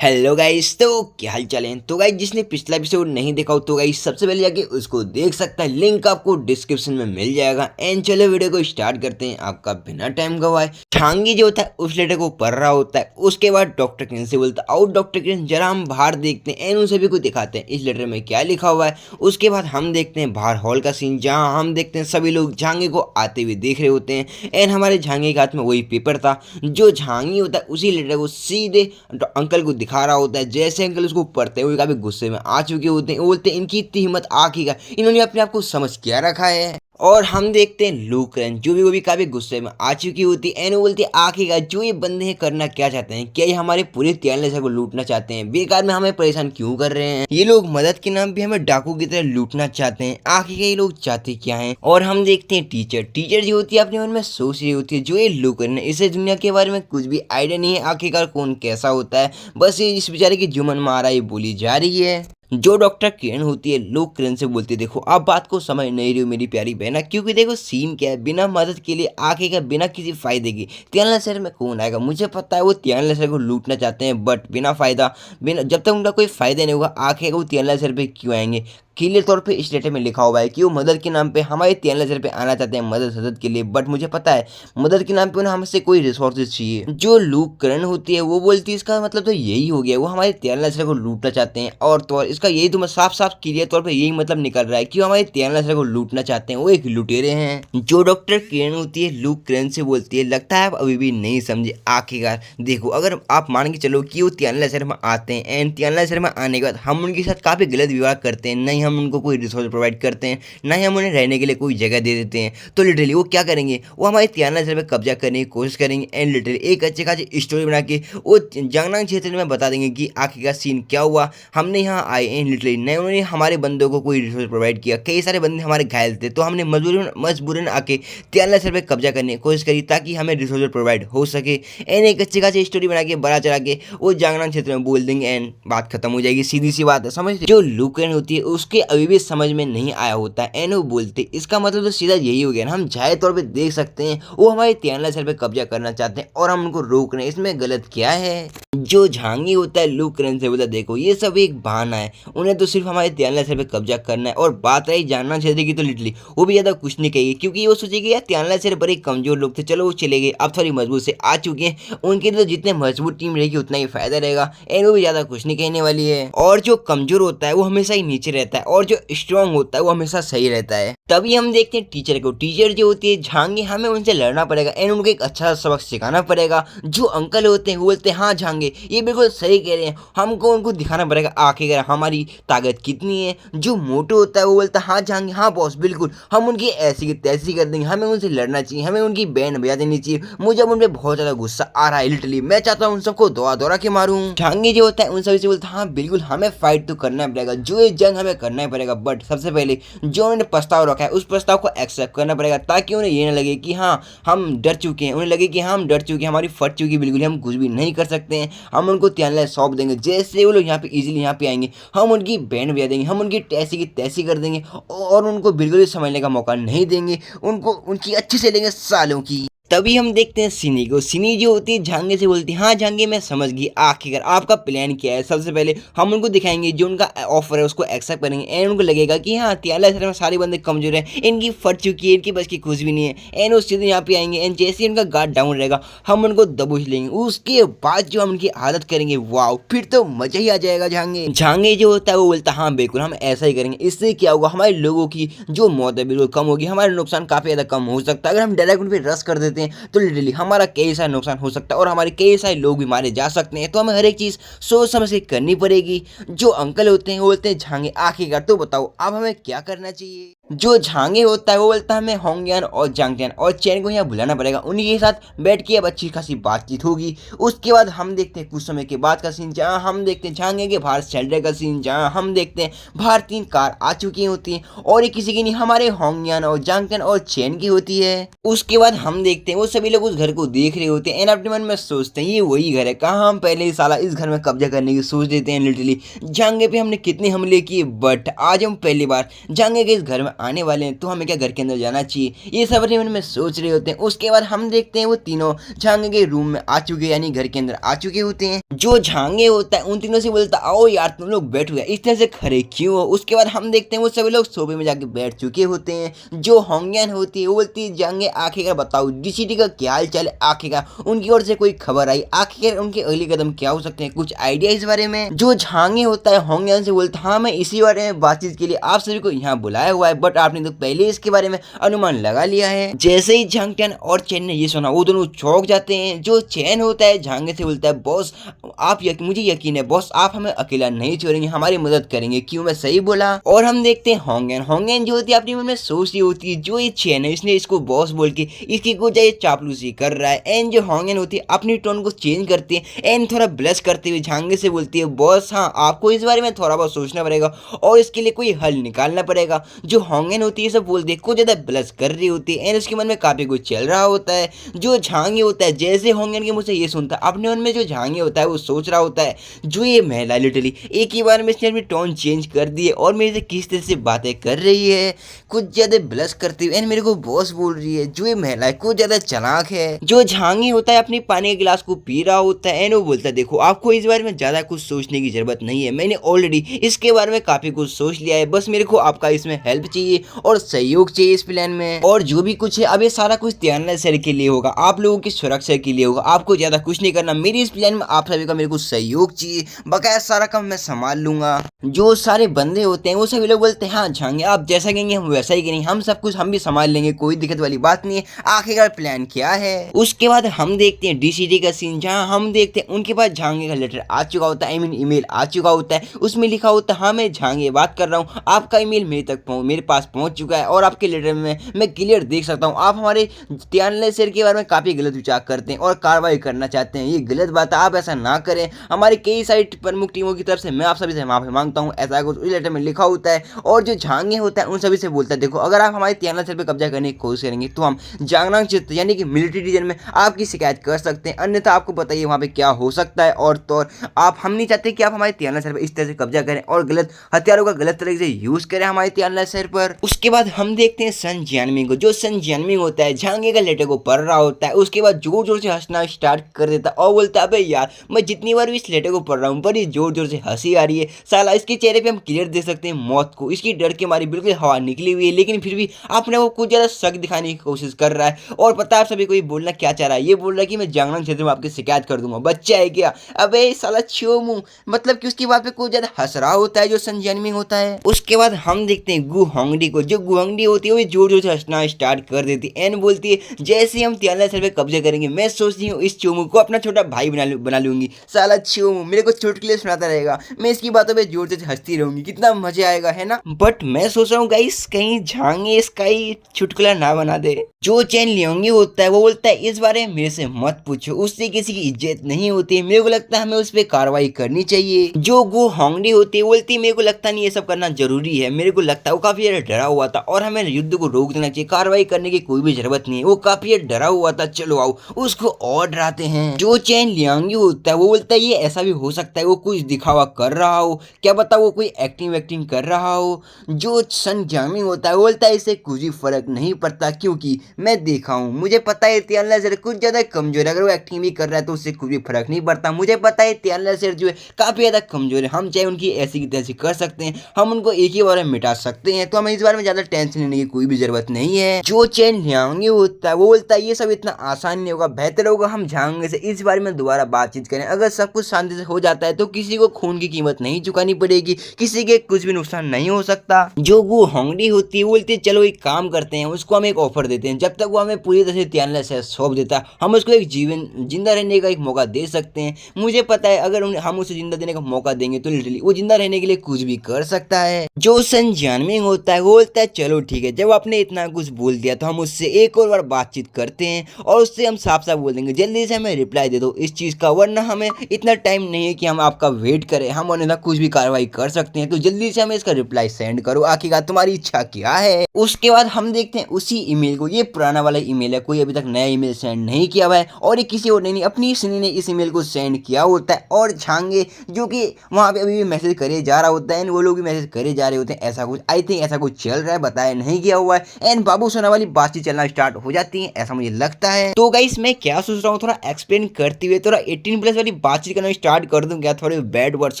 Hello guys, तो क्या हाल चाल है। तो गाइस जिसने पिछला एपिसोड नहीं देखा हो तो गाइस सबसे पहले जाके उसको देख सकता है, लिंक आपको डिस्क्रिप्शन में मिल जाएगा। एंड चलो वीडियो को स्टार्ट करते हैं आपका बिना टाइम गवाए। छांगी जो होता है उस लेटर को पढ़ रहा होता है। उसके बाद डॉक्टर किरण से बोलता है, आओ डॉक्टर किरण जरा हम बाहर देखते हैं। एंड उन सभी को दिखाते हैं इस लेटर में क्या लिखा हुआ है। उसके बाद हम देखते हैं बाहर हॉल का सीन, जहाँ हम देखते हैं सभी लोग झांगे को आते हुए देख रहे होते हैं। एंड हमारे झांगे के हाथ में वही पेपर था जो झांगी होता है उसी लेटर को सीधे अंकल को दिखा रहा होता है। जैसे अंकल उसको पढ़ते हुए काफी गुस्से में आ चुके होते हैं। वो बोलते हैं इनकी इतनी हिम्मत आखिर इन्होंने अपने आप को समझ क्या रखा है। और हम देखते हैं लूकरन जो भी वो भी काफी गुस्से में आ चुकी होती है। एंड वो बोलती है आखिरकार जो ये बंदे हैं करना क्या चाहते हैं, क्या ये हमारे पूरे त्यालनेसर को लूटना चाहते हैं, बेकार में हमें परेशान क्यों कर रहे हैं। ये लोग मदद के नाम पे हमें डाकू की तरह लूटना चाहते हैं। आखिर ये लोग चाहते क्या हैं। और हम देखते हैं टीचर जो होती है अपने मन में सोच रही होती है जो ये लूकरन है इसे दुनिया के बारे में कुछ भी आइडिया नहीं है, आखिरकार कौन कैसा होता है। बस ये इस बेचारे की जुमन मारा ये बोली जा रही है। जो डॉक्टर किरण होती है लोग किरण से बोलती है, देखो आप बात को समझ नहीं रही हो मेरी प्यारी बहना, क्योंकि देखो सीन क्या है, बिना मदद के लिए आगे का बिना किसी फायदे की त्यालनेसर में कौन आएगा। मुझे पता है वो त्यालनेसर को लूटना चाहते हैं, बट बिना फायदा बिना जब तक उनका कोई फायदा नहीं होगा आखिर वो त्यालनेसर पे क्यों आएंगे। क्लियर तौर पे इस लेटर में लिखा हुआ है कि वो मदद के नाम पे हमारे त्यालनेसर पे आना चाहते हैं मदद के लिए, बट मुझे पता है मदद के नाम पे उन्हें हमसे कोई रिसोर्सेज चाहिए। जो लूक करण होती है वो बोलती है इसका मतलब तो यही हो गया, वो हमारे त्यालनेसर को लूटना चाहते हैं। और तो इसका यही तो साफ साफ क्लियर तौर पे यही मतलब निकल रहा है कि वो हमारे त्यालनेसर को लूटना चाहते हैं, वो एक लुटेरे हैं। जो डॉक्टर किरण होती है लूक किरण से बोलती है, लगता है आप अभी भी नहीं समझे। आखिरकार देखो अगर आप मान के चलो कि वो त्यालनेसर में आते हैं एंड त्यालनेसर में आने के बाद हम उनके साथ काफी गलत व्यवहार करते हैं, नहीं हम उनको कोई रिसोर्स प्रोवाइड करते हैं, ना ही हम उन्हें रहने के लिए कोई जगह दे देते हैं, तो लिटरली वो क्या करेंगे, वो हमारे त्यालनेसर पे कब्जा करने की कोशिश करेंगे। एंड लिटरली एक अच्छे खासी स्टोरी बना के वो जांगनांग क्षेत्र में बता देंगे कि आखिरकार सीन क्या हुआ, हमने यहाँ आए। एंड लिटरली नहीं उन्होंने हमारे बंदों को कोई रिसोर्स प्रोवाइड किया, कई सारे बंदे हमारे घायल थे, तो हमने मजबूरन आके त्यालनेसर पे कब्जा करने की कोशिश करी ताकि हमें रिसोर्स प्रोवाइड हो सके। एंड एक अच्छी खासी स्टोरी बना के बड़ा चढ़ा के वो जांगनांग क्षेत्र में बोल देंगे एंड बात खत्म हो जाएगी। सीधी सी बात है, समझ। जो लूकरन होती है उसके अभी भी समझ में नहीं आया होता है एंड वो बोलते इसका मतलब तो सीधा यही हो गया ना, हम जाहिर तौर पे देख सकते हैं वो हमारे त्यालनेसर पे कब्जा करना चाहते हैं और हम उनको रोक रहे हैं, इसमें गलत क्या है। जो झांगी होता है लूकरन से बोलता देखो ये सब एक बहाना है, उन्हें तो सिर्फ हमारे त्यालनेसर पे कब्जा करना है। और बात रही जानना चाहते की तो लिटरली वो भी ज्यादा कुछ नहीं कहेगी, क्योंकि वो सोचेगी यार त्यालनेसर बड़े कमजोर लोग थे, चलो वो चले गए, अब थोड़ी मजबूत से आ चुके हैं, उनके लिए तो जितने मजबूत टीम रहेगी उतना ही फायदा रहेगा। एंड वो भी ज्यादा कुछ नहीं कहने वाली है। और जो कमजोर होता है वो हमेशा ही नीचे रहता है और जो स्ट्रांग होता है वो हमेशा सही रहता है। तभी हम देखते हैं टीचर को, टीचर जो होती है झांगे, हमें उनसे लड़ना पड़ेगा एंड उनको एक अच्छा सबक सिखाना पड़ेगा। जो अंकल होते हैं वो बोलते हैं हाँ झांगे ये बिल्कुल सही कह रहे हैं, हमको उनको दिखाना पड़ेगा आखिर हमारी ताकत कितनी है। जो मोटू होता है वो बोलता है हाँ झांगे हाँ बॉस बिल्कुल, हम उनकी ऐसी की तैसी कर देंगे, हमें उनसे लड़ना चाहिए, हमें उनकी बैंड बजा देनी चाहिए। मुझे अब उन पर बहुत ज्यादा गुस्सा आ रहा है, लिटरली मैं चाहता हूँ उन सबको दौड़ा दौड़ा के मारूं। झांगे जो होता है उन सभी से बोलता है हाँ बिल्कुल हमें फाइट तो करना पड़ेगा, जो ये जंग हमें करना ही पड़ेगा, बट सबसे पहले जो उन्होंने प्रस्ताव रखा है उस प्रस्ताव को एक्सेप्ट करना पड़ेगा, ताकि उन्हें ये ना लगे कि हाँ हम डर चुके हैं, उन्हें लगे कि हाँ हम डर चुके हैं, हमारी फट चुकी, बिल्कुल हम कुछ भी नहीं कर सकते हैं। हम उनको त्यालनेसर सौंप देंगे, जैसे वो लोग यहाँ पे इजीली यहाँ पे आएंगे हम उनकी बैंड बजा देंगे, हम उनकी तैसी की तैसी कर देंगे और उनको बिल्कुल भी समझने का मौका नहीं देंगे, उनको उनकी अच्छे से लेंगे सालों की। तभी हम देखते हैं सिनी को, सिनी जो होती है झांगे से बोलती है हाँ झांगे मैं समझ गई, आखिरकार आपका प्लान क्या है। सबसे पहले हम उनको दिखाएंगे जो उनका ऑफर है उसको एक्सेप्ट करेंगे एंड उनको लगेगा कि हाँ त्यालनेसर में सारे बंदे कमजोर हैं, इनकी फट चुकी है, इनकी बस की कुछ भी नहीं है। एंड वो सीधे यहाँ पे आएंगे एंड जैसे ही उनका गार्ड डाउन रहेगा हम उनको दबोच लेंगे, उसके बाद जो हम उनकी आदत करेंगे वाह फिर तो मजा ही आ जाएगा। झांगे जो होता है वो बोलता है हाँ बिल्कुल हम ऐसा ही करेंगे, इससे क्या होगा हमारे लोगों की जो मौत है बिल्कुल कम होगी, हमारा नुकसान काफी ज्यादा कम हो सकता है। अगर हम डायरेक्ट उन पर रश कर देते हैं तो लिटरली हमारा कई सारा नुकसान हो सकता है और हमारे कई सारे लोग भी मारे जा सकते हैं, तो हमें हर एक चीज सोच समझ के करनी पड़ेगी। जो अंकल होते हैं वो बोलते हैं झांगे आखिरकार तो बताओ अब हमें क्या करना चाहिए। जो झांगे होता है वो बोलता है हमें होंगयान और जांगटियान और चैन को यहाँ बुलाना पड़ेगा, उन्हीं के साथ बैठ के अब अच्छी खासी बातचीत होगी। उसके बाद हम देखते हैं कुछ समय के बाद का सीन, जहाँ हम देखते हैं झांगे के बाहर शेल्टर का सीन, जहाँ हम देखते हैं बाहर 3 कार आ चुकी होती हैं और ये किसी की नहीं हमारे होंगयान और जांगटियान और चैन की होती है। उसके बाद हम देखते हैं वो सभी लोग उस घर को देख रहे होते हैं एंड अपने मन में सोचते हैं ये वही घर है, कहाँ हम पहले ही साला इस घर में कब्जा करने की सोच देते हैं। लिटरली झांगे पे हमने कितने हमले किए, बट आज हम पहली बार झांगे के इस घर में आने वाले हैं तो हमें क्या घर के अंदर जाना चाहिए, ये सब अपने मन में सोच रहे होते हैं। उसके बाद हम देखते हैं वो तीनों झांगे के रूम में आ चुके यानी घर के अंदर आ चुके होते हैं। जो झांगे होता है उन तीनों से बोलता आओ यार तुम लोग बैठो यार, इस तरह से खड़े क्यों हो। उसके बाद हम देखते हैं वो सभी लोग सोफे में जाके बैठ चुके होते हैं। जो होंगयान होती है वो बोलती है झांगे आखिरकार बताओ डीसीडी का क्या हाल चाल है, आखिरकार उनकी ओर से कोई खबर आई, आखिरकार उनके अगले कदम क्या हो सकते हैं, कुछ आइडिया इस बारे में। जो झांगे होता है होंगयान से बोलता हाँ मैं इसी बारे में बातचीत के लिए आप सभी को यहाँ बुलाया हुआ है, बट आपने तो पहले इसके बारे में अनुमान लगा लिया है। जैसे ही झांगटियान और चैन ने ये सुना वो दोनों चौंक जाते हैं। जो चैन होता है झांगे से बोलता है बॉस आप मुझे यकीन है बॉस आप हमें अकेला नहीं छोड़ेंगे, हमारी मदद करेंगे, क्यों मैं सही बोला। और हम देखते हैं होंगयान जो होती है अपने मन में सोच रही होती है जो ये चैन है इसने इसको बॉस बोल के इसकी कुछ ये चापलूसी कर रहा है। एंड जो होंगयान होती है अपनी टोन को चेंज करती है एंड थोड़ा ब्लश करते हुए झांगे से बोलती है बॉस हाँ आपको इस बारे में थोड़ा बहुत सोचना पड़ेगा और इसके लिए कोई हल निकालना पड़ेगा। जो होंगयान होती है सब बोलती है कुछ ज्यादा ब्लश कर रही होती है एंड उसके मन में काफी कुछ चल रहा होता है। जो झांगे होता है जैसे होंगयान के मुंह से ये सुनता है अपने मन में जो झांगे होता है वो सोच रहा होता है जो ये महिला लिटरली एक ही बार में इसने अपनी टोन चेंज कर दी है और मेरे से किस तरह से बातें कर रही है, कुछ ज्यादा ब्लश करती हुई एंड मेरे को बॉस बोल रही है। जो ये महिला है कुछ ज्यादा चालाक है। जो झांगी होता है अपनी पानी के गिलास को पी रहा होता है एंड वो बोलता है देखो आपको इस बारे में ज्यादा कुछ सोचने की जरूरत नहीं है, मैंने ऑलरेडी इसके बारे में काफी कुछ सोच लिया है, बस मेरे को आपका इसमें हेल्प चाहिए और सहयोग चाहिए इस प्लान में। और जो भी कुछ है अब ये सारा कुछ त्याना सर के लिए होगा, आप लोगों की सुरक्षा के लिए होगा, आपको ज्यादा कुछ नहीं करना, मेरी इस प्लान में आप सभी का मेरे को सहयोग चाहिए, बकाया सारा काम मैं संभाल लूंगा। जो सारे बंदे होते हैं वो सभी लोग बोलते हैं हाँ झांगे आप जैसा कहेंगे हम वैसा ही करेंगे, हम सब कुछ हम भी संभाल लेंगे, कोई दिक्कत वाली बात नहीं है, आखिरकार प्लान क्या है। उसके बाद हम देखते हैं डीसीडी का सीन जहां हम देखते हैं उनके पास झांगे का लेटर आ चुका होता है, आई मीन ईमेल आ चुका होता है, उसमें लिखा होता है हाँ मैं झांगे बात कर रहा हूँ, आपका ईमेल मेरे पास पहुंच चुका है और आपके लेटर में मैं क्लियर देख सकता हूँ आप हमारे त्यानले सर के बारे में काफी गलत विचार करते हैं और कार्रवाई करना चाहते हैं, ये गलत बात है, आप ऐसा ना करें, हमारी कई सारी प्रमुख टीमों की तरफ से मैं आप सभी से माफी मांगता हूँ, ऐसा कुछ उस लेटर में लिखा होता है। और जो झांगे होता है उन सभी से बोलता है देखो अगर आप हमारे त्यानला सर पे कब्जा करने की कोशिश करेंगे तो हम जांगनांग क्षेत्र यानी कि मिलिट्री रीजन में आपकी शिकायत कर सकते हैं, अन्यथा आपको बताइए वहाँ पे क्या हो सकता है। और तो और आप हम नहीं चाहते कि आप हमारे त्यानला सर पर इस तरह से कब्जा करें और गलत हथियारों का गलत तरीके से यूज करें हमारे त्यानला सर पर। उसके बाद हम देखते हैं सन जियानमिंग को। जो सन जियानमिंग होता है झांगे का लेटर को पढ़ रहा होता है, उसके बाद जोर जोर से हंसना स्टार्ट कर देता है और बोलता है अबे यार मैं जितनी बार भी इस लेटर को पढ़ रहा हूँ बड़ी जोर जोर से हंसी आ रही है, साला इसके चेहरे पे हम क्लियर देख सकते हैं मौत को, इसकी डर के मारी बिल्कुल हवा निकली हुई है, लेकिन फिर भी अपने वो कुछ ज्यादा शक दिखाने की कोशिश कर रहा है। और पता है आप सभी को ये बोलना क्या चाह रहा है, ये बोल रहा है कि मैं जांगनांग क्षेत्र में आपकी शिकायत कर दूंगा, बच्चा है क्या, अबे साला छियो मुंह, मतलब कि उसकी बात पे कुछ ज्यादा हंस रहा होता है जो सन जियानमिंग होता है। उसके बाद हम देखते हैं गु होंगडी को। जो गु होंगडी होती है वो जोर जोर से हंसना स्टार्ट कर देती है एंड बोलती है जैसे हम त्यानला सर पे कब्जा करेंगे मैं सोचती हूँ इस चोमू को अपना छोटा भाई बना लूंगी, साला चोमू मेरे को चुटकुले सुनाता रहेगा, मैं इसकी बातों पे जोर से हंसती रहूंगी, कितना मजा आएगा है ना। बट मैं सोच रहा हूँ गाइस कहीं झांगे इसका ही चुटकुला ना बना दे। जो चैन लियोंगी होता है वो बोलता है इस बारे में मेरे से मत पूछो, उससे किसी की इज्जत नहीं होती, मेरे को लगता है हमें उस पर कार्रवाई करनी चाहिए। जो गु होंगडी होती है बोलती है मेरे को लगता नहीं ये सब करना जरूरी है, मेरे को लगता है वो काफी ज्यादा डरा हुआ था और हमें युद्ध को रोक देना चाहिए, कार्रवाई करने की कोई भी जरूरत नहीं है, वो काफी ज्यादा डरा हुआ था, चलो आओ उसको और डराते हैं। जो चैन लियांगी होता है वो बोलता है ये ऐसा भी हो सकता है वो कुछ दिखावा कर रहा हो, क्या पता वो कोई एक्टिंग कर रहा हो। जो सन जियानमिंग होता है वो बोलता है इससे कुछ भी फर्क नहीं पड़ता क्योंकि मैं देखा हूँ, मुझे पता है त्यानला सर कुछ ज्यादा कमजोर है, अगर वो एक्टिंग भी कर रहा है तो उससे कुछ भी फर्क नहीं पड़ता, मुझे पता है त्यानला सर जो है काफी ज्यादा कमजोर है, हम चाहे उनकी ऐसी की तैसी कर सकते हैं, हम उनको एक ही बार में मिटा सकते हैं, तो हमें इस बारे में ज्यादा टेंशन लेने की कोई भी जरूरत नहीं है। जो चैन लियांगी होता है वो बोलता है ये सब इतना आसान नहीं होगा, बेहतर होगा हम झांगे से इस बारे में दोबारा बातचीत करें, अगर सब कुछ शांति से हो जाता है तो किसी को खून की कीमत नहीं चुकानी पड़ेगी, किसी के कुछ भी नुकसान नहीं हो सकता। जो वो होंगडी होती है वो बोलती है चलो एक काम करते हैं, उसको हम एक ऑफर देते हैं, जब तक वो हमें पूरी तरह से त्यानला से सौंप देता हम उसको एक जिंदा रहने का एक मौका दे सकते हैं, मुझे पता है अगर हम उसे जिंदा देने का मौका देंगे तो लिटरली वो जिंदा रहने के लिए कुछ भी कर सकता है। जो सन जियानमिंग होता है वो बोलता है चलो ठीक है, जब आपने इतना कुछ बोल दिया तो हम उससे एक और बार बातचीत करते हैं और उससे हम साफ साफ बोल देंगे जल्दी से हमें रिप्लाई दे दो इस चीज का, वरना हमें इतना टाइम नहीं है कि हम आपका वेट करें, हम अन्यथा कुछ भी कार्रवाई कर सकते हैं, तो जल्दी से हमें इसका रिप्लाई सेंड करो, आखिरकार तुम्हारी इच्छा क्या है। उसके बाद हम देखते हैं उसी ईमेल को, ये पुराना वाला ईमेल है, कोई अभी तक नया ईमेल सेंड नहीं किया हुआ है और ये किसी और नहीं अपनी सनी ने इस ईमेल को सेंड किया होता है। और झांगे जो कि वहाँ पे अभी भी मैसेज करे जा रहा होता है, वो लोग भी मैसेज करे जा रहे होते हैं, ऐसा कुछ आई थिंक ऐसा कुछ चल रहा है बताया नहीं गया हुआ है एंड बाबू सोना वाली बातचीत चलना स्टार्ट हो जाती है, ऐसा मुझे लगता है। तो गाइस मैं क्या सोच रहा हूँ, थोड़ा एक्सप्लेन करते हुए थोड़ा 18+ वाली बातचीत करना स्टार्ट कर दूं क्या, थोड़े बैड वर्ड्स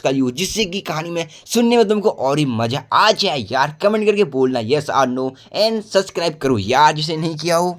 का यूज, जिससे कि कहानी में सुनने में तुमको और ही मजा आ जाए यार। कमेंट करके बोलना यस और नो एंड सब्सक्राइब करो यार जिसे नहीं किया हो।